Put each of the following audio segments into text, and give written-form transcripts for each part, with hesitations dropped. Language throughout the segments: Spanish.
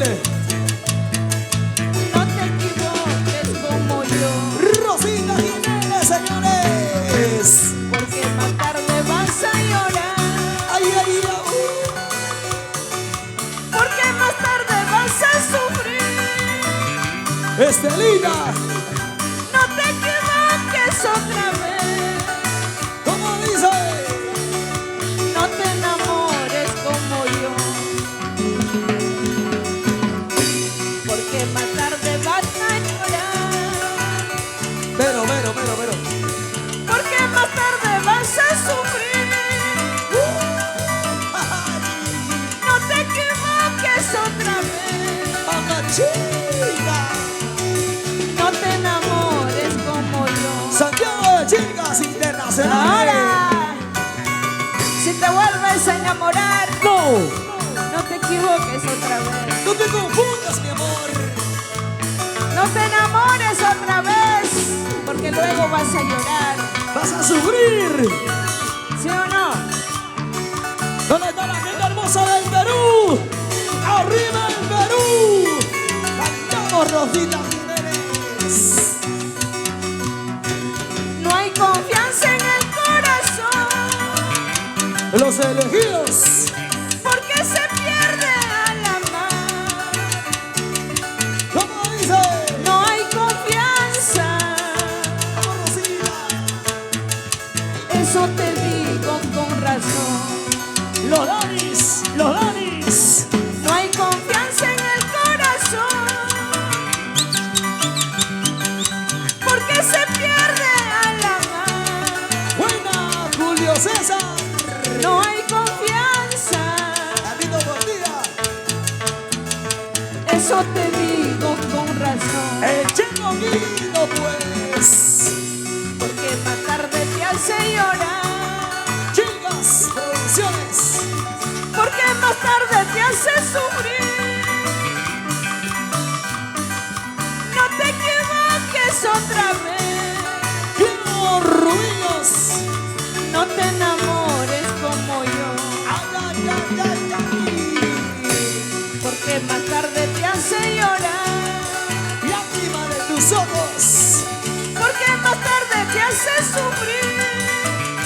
dile. No te equivoques como yo, Rosita Jiménez, señores. porque más tarde vas a llorar. Ay, ay, ay. Porque más tarde vas a sufrir. Estelita, No te equivoques otra vez. ¿cómo dice? No te enamores como yo, porque más tarde vas a llorar. Pero. Porque más tarde vas a sufrir. No te equivoques otra vez. Mamá chica. No te enamores como yo. Santiago de Chicas Internacionales. Ahora, si te vuelves a enamorar, No, no te equivoques otra vez. no te confundas, mi amor. No te enamores otra vez, porque luego vas a llorar. Vas a sufrir. ¿Sí o no? ¿Dónde está la gente hermosa del Perú? ¡Arriba el Perú! Cantamos, Rosita Jiménez. No hay confianza en el corazón, Los elegidos. porque se pierde al amar. ¿Cómo dice? No hay confianza, Vamos, Rosita. eso te digo con razón. Los Danis, los Danis. No hay confianza en el corazón, porque se pierde al amar. Buena, Julio César. No hay confianza, Gatito Gordilla. eso te digo con razón. El Checo Guido, pues. Porque más tarde te hace llorar. Chicas Producciones. Porque más tarde te hace sufrir. No te equivoques otra vez. Diego Rubinos. No te enamores como yo, Ay, ay, ay, ay, ay. porque más tarde te hace llorar. Lágrima de tus ojos. Porque más tarde te hace sufrir.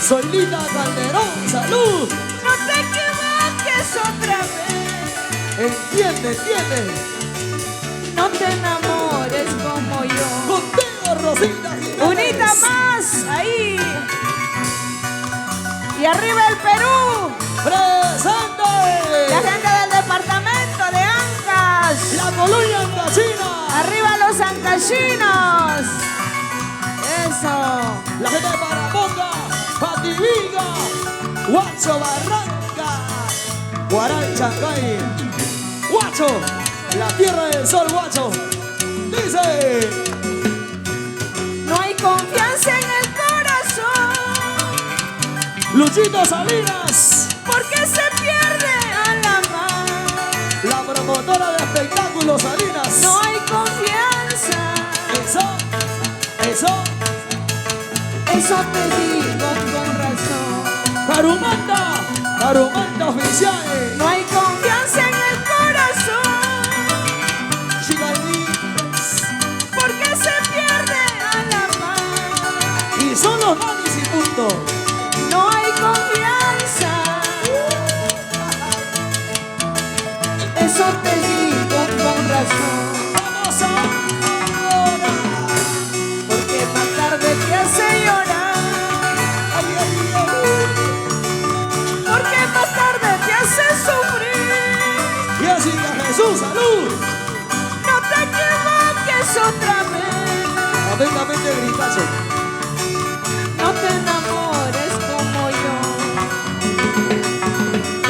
Soy Lita Calderón. Salud. No te equivoques otra vez. Entiende, entiende. No te enamores como yo. Contigo, Rosita Jiménez. Unita más, ahí. Y arriba el Perú. Presente. La gente del departamento de Ancash. La colonia andachina. Arriba los ancashinos. Eso. La gente de Paramonga. Pativiga. Huacho Barranca. Guaray Chancay. Huacho. La tierra del sol, Huacho. Dice. No hay confianza en el corazón, Luchito Salinas. porque se pierde al amar. La promotora de espectáculos Salinas. No hay confianza, Eso. eso te digo con razón. Carumanta oficial. No hay confianza en el corazón, Chicalitas. porque se pierde al amar. Y son los Danis y punto. No hay confianza, eso te digo con razón. Vamos ahora. Porque más tarde te hace llorar. Ay, ay, ay. Porque más tarde te hace sufrir. Y así que Jesús, salud. No te equivoques otra vez. Atentamente gritazo. No te enamores como yo,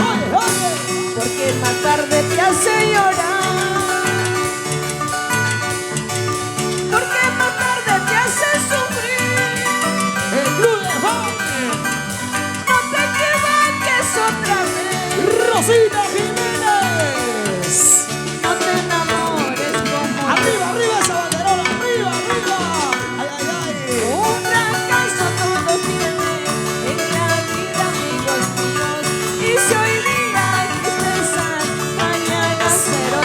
Oye, oye. porque más tarde te hace llorar. Porque más tarde te hace sufrir. El club de jóvenes. No te equivoques otra vez. Rosita Jiménez. No te enamores como yo. Arriba, arriba esa banderola. Arriba, arriba. Ay, ay, ay. Un fracaso todos tienen en la vida, amigos míos. Y si hoy día hay tristeza, mañana será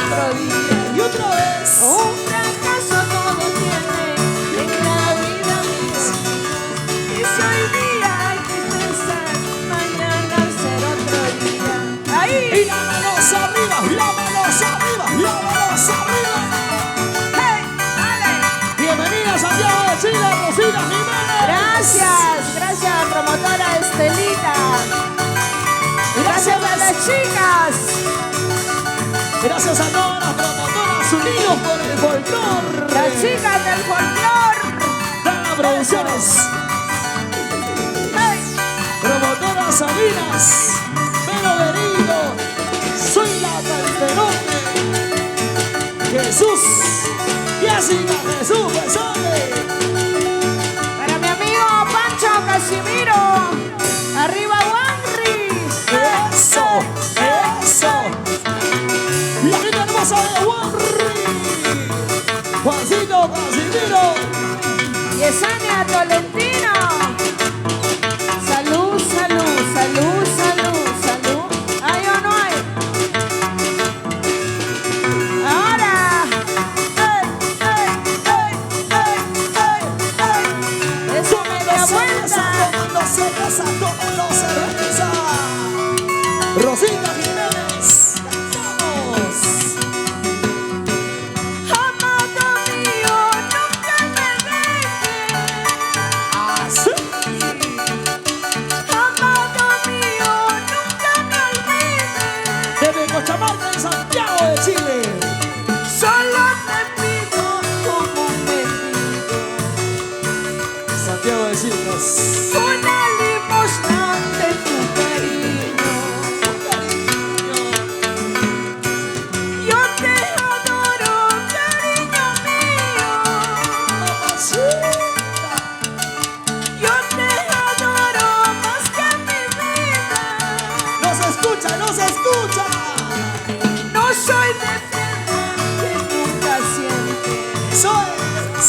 Gracias a todas las promotoras unidos por el folclor. Las chicas del folclor. Dana Producciones. Hey. Promotoras Salinas. Pero Verido. Soy la Calderone. Jesús. Jessica Jesús Besame. Para mi amigo Pancho Casimiro. Arriba Wanris. Eso, eso. La gente hermosa de Wanri. Juancito Casimiro. Yesenia Tolentino. Salud, salud, salud, salud, salud. ¿Hay o no hay? Ahora. Eso media vuelta. Tomando cerveza. Rosita Jiménez. Cantamos. Amado mío, nunca me dejes. Así. Amado mío, nunca me olvides. Desde Cochabamba, en Santiago de Chile. Solo te pido como un mendigo Santiago de Chile. una limosna de tu cariño. Yo te adoro, cariño mío. Yo te adoro más que mi vida. No se escucha, no se escucha. No soy de fiesta que nunca siente. Eso es.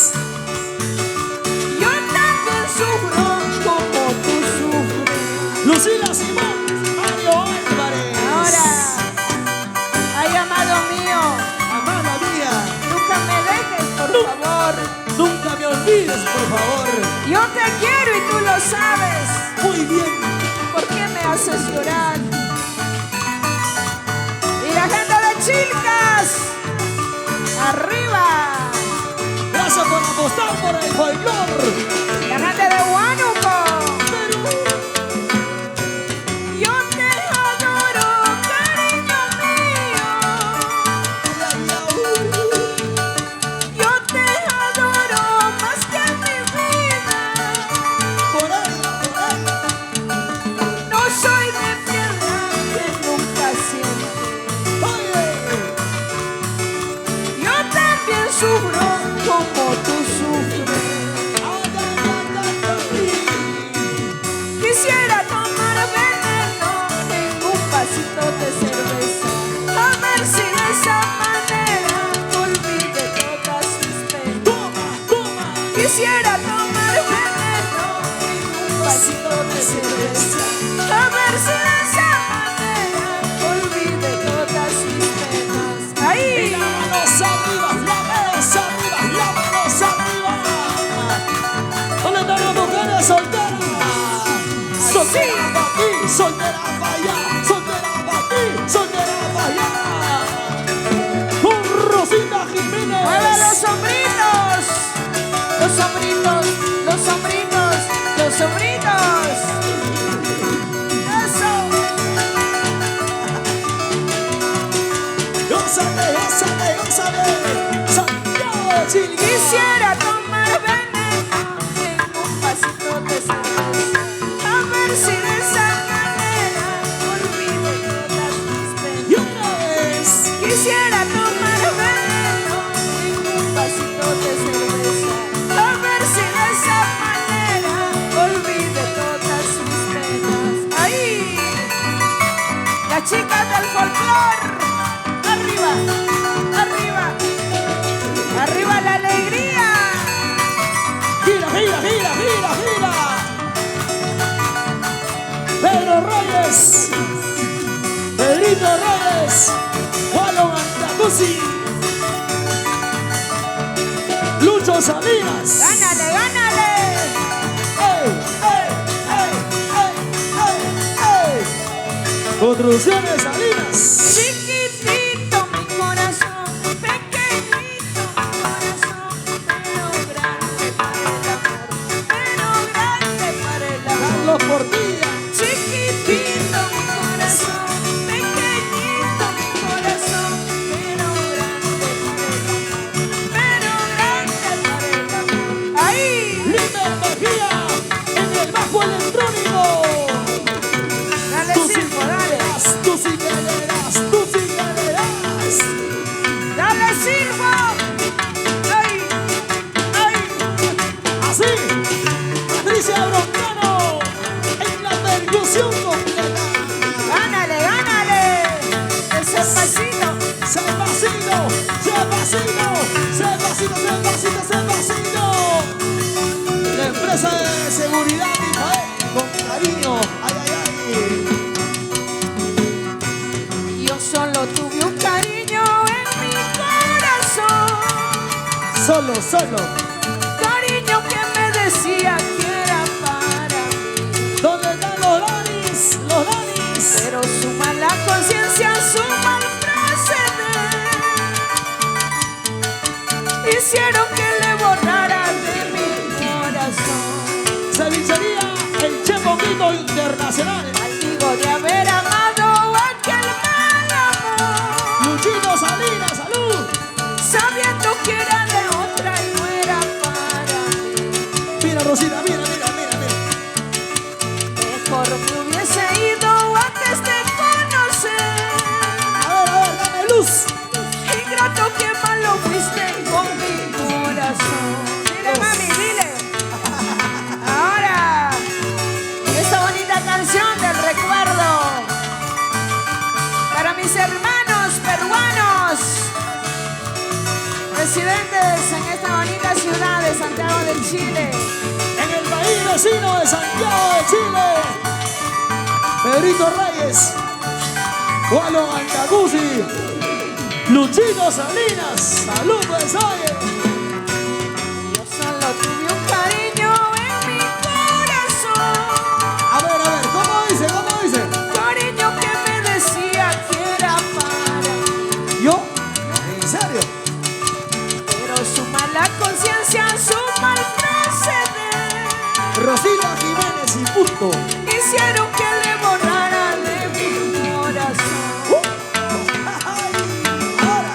Yo también sufro como tú sufres. Lucila Simón, Mario Álvarez. Ahora, ay amado mío, Amada mía, nunca me dejes, por No. favor. nunca me olvides, por favor. Yo te quiero y tú lo sabes. Muy bien. ¿Por qué me haces llorar? Y la gente de Chilcas, arriba. Gracias por apostar por el folclor. La gente de Huánuco. Yo te adoro, cariño mío. Yo te adoro más que mi vida. Por ahí, por ahí. No soy de piedra que nunca siente. Oye, Yo también sufro como tú sufres. Quisiera tomar veneno en un vasito de cerveza. A ver si de esa manera olvide todas mis penas. toma, toma. Quisiera tomar veneno en un vasito de cerveza. A ver si de esa manera olvide todas mis penas. Y Ahí. las manos arriba, las manos arriba, las manos arriba. ¿Dónde están las mujeres solteras? Soltera pa' ti, soltera pa' allá, soltera pa' ti, soltera pa' allá. Con Rosita Jiménez. ¡Mueve los sombritos! Los sombritos, los sombritos, los sombritos. ¡Eso! Gózate, gózate, gózate. Santiago de Chile. Quisiera tomar veneno en un vasito de cerveza. A ver si de esa manera olvide todas mis penas. Y otra vez. Quisiera tomar veneno en un vasito de cerveza. A ver si de esa manera olvide todas mis penas. Ahí, las chicas del folclor. Arriba, arriba, arriba la alegría. Gira, gira, gira, gira, gira. Pedro Reyes. Pedrito Reyes. Juano Antacuzzi. Lucho Salinas. Gánale, gánale. ¡Ey, ey, ey, ey, ey, ey! Construcciones Salinas. Chiquitito mi corazón, pequeñito mi corazón, pero grande para el amor, pero grande para el amor. Carlos Portilla. Chiquitito mi corazón, pequeñito mi corazón, circo electrónico. Dale Tú sí circo, dale. quererás, tú sí quererás, tú sí quererás. Dale circo. Ay, ay. Así, Patricia Broncano en la percusión completa. Gánale, gánale. Ese pasito. Se pasito, se pasito, se pasito, se pasito, se pasito. La empresa de seguridad Mijael, con cariño, ay, ay, ay. Yo solo tuve un cariño en mi corazón. Solo, solo. Cariño que me decía que era para mí. ¿Dónde están los Danis? Los Danis. Pero su mala conciencia, su mal proceder hicieron que le borrara de mi corazón. Cevichería El Che Poquito Internacional. Maldigo de haber amado aquel mal amor, Luchito Salinas, salud. sabiendo que era de otra y no era para mí. Mira, Rosita, mira, mira, mira, mira. Mejor me hubiese ido antes de conocer. A ver, dame luz. Ingrato, que malo fuiste con mi corazón. Dile, mami, dile. Ahora, esta bonita canción del recuerdo para mis hermanos peruanos residentes en esta bonita ciudad de Santiago de Chile. En el país vecino de Santiago de Chile. Pedrito Reyes. Juano Antacuzzi. Luchito Salinas. Salud, pues, oye. Yo solo tuve un cariño en mi corazón. A ver, ¿cómo dice? ¿Cómo dice? Cariño que me decía que era para mí. ¿Yo? ¿En serio? Pero su mala conciencia, su mal proceder Rosita Jiménez y punto. hicieron que le borrara de mi corazón. Ay, ahora.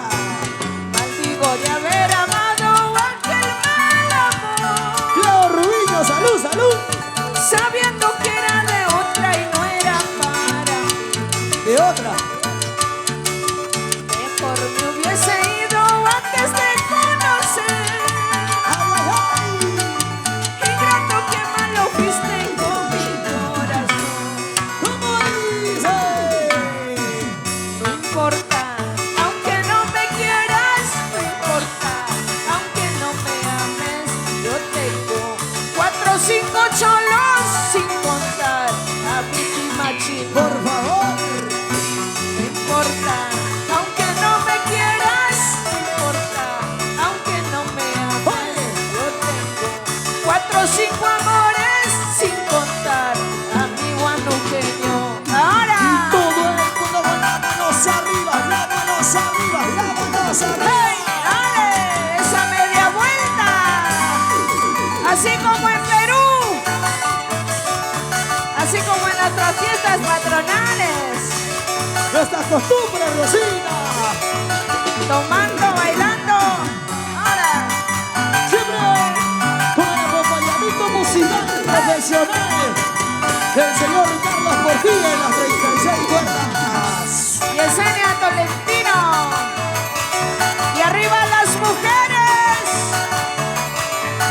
Maldigo de haber amado aquel mal amor, Cleo Rubiño, salud, salud. sabiendo que era de otra y no era para mí. De otra. Mejor me hubiese ido antes de conocer. Ay, ay, ay. Ingrato, que malo fuiste con mi corazón. ¿Cómo dice? No importa, aunque no me quieras, no importa, aunque no me ames, yo tengo 4 o 5 cholos sin contar a mi machín. Por favor. No importa, aunque no me quieras, no importa, aunque no me ames, yo tengo 4 o 5 amores sin contar a mi guanuqueño. Ahora. Todo el mundo con las manos arriba, las manos arriba, las manos arriba. ¡Hey! ¡Dale! ¡Esa media vuelta! Así como en Perú, así como en nuestras fiestas patronales, Nuestra costumbre, Rosita. tomando, bailando. Ahora, Siempre con el acompañamiento musical profesional del señor Carlos Portilla en las 36 cuerdas. Yesenia Tolentino. Y arriba las mujeres,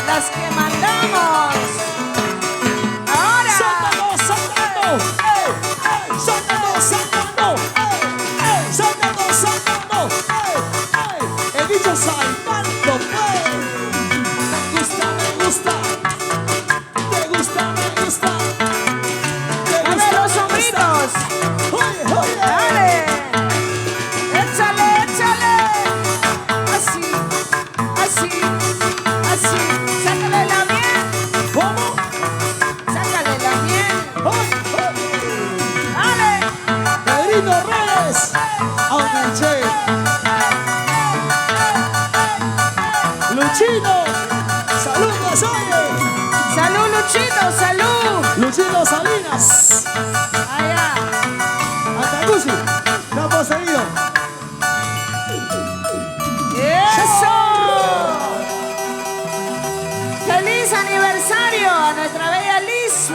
las que mandamos. Ahora. Saltando, saltando, ey, ey, saltando, saltando, ey, ey, saltando, saltando, ey, ey. El bicho saltando, pues. Me gusta, me gusta. Te gusta, me gusta. Te Dame gusta, los me hombritos. gusta. Oye, oye. Dale. Échale, échale. Así, así, así. Sácale la miel, ¿Cómo? sácale la miel. Oye, oye. Dale. Pedrito Reyes, aunque el Che. Luchino, saludos, oye. Salud, Luchito, salud. Luchino Salinas, Allá. Antacuzzi, no ha poseído. ¡Eso! ¡Feliz aniversario a nuestra bella Liz!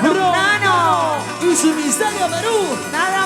Perú. Nada